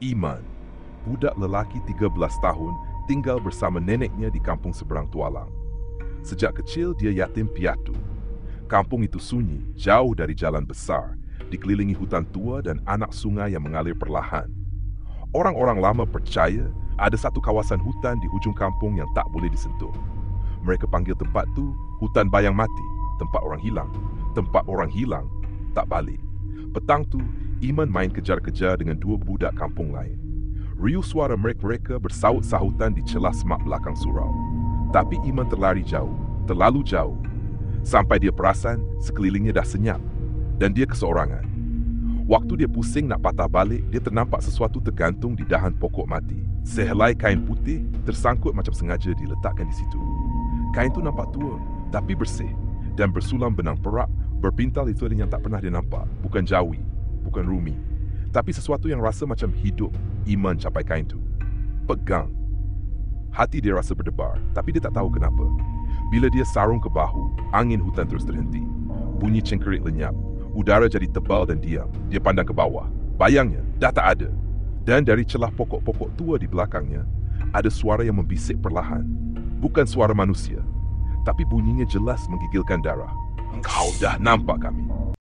Iman, budak lelaki 13 tahun, tinggal bersama neneknya di kampung seberang Tualang. Sejak kecil dia yatim piatu. Kampung itu sunyi, jauh dari jalan besar, dikelilingi hutan tua dan anak sungai yang mengalir perlahan. Orang-orang lama percaya ada satu kawasan hutan di hujung kampung yang tak boleh disentuh. Mereka panggil tempat tu hutan bayang mati, tempat orang hilang. Tempat orang hilang, tak balik. Petang tu, Iman main kejar-kejar dengan dua budak kampung lain. Riuh suara mereka bersaut-sahutan di celah semak belakang surau. Tapi Iman terlari jauh, terlalu jauh. Sampai dia perasan sekelilingnya dah senyap dan dia keseorangan. Waktu dia pusing nak patah balik, dia ternampak sesuatu tergantung di dahan pokok mati. Sehelai kain putih tersangkut macam sengaja diletakkan di situ. Kain tu nampak tua, tapi bersih dan bersulam benang perak, berpintal itu yang tak pernah dia nampak. Bukan jawi, bukan rumi, tapi sesuatu yang rasa macam hidup. Iman capai kain tu, pegang. Hati dia rasa berdebar, tapi dia tak tahu kenapa. Bila dia sarung ke bahu, angin hutan terus terhenti. Bunyi cengkerik lenyap. Udara jadi tebal dan diam. Dia pandang ke bawah. Bayangnya dah tak ada. Dan dari celah pokok-pokok tua di belakangnya, ada suara yang membisik perlahan. Bukan suara manusia, tapi bunyinya jelas menggigilkan darah. "Engkau dah nampak kami."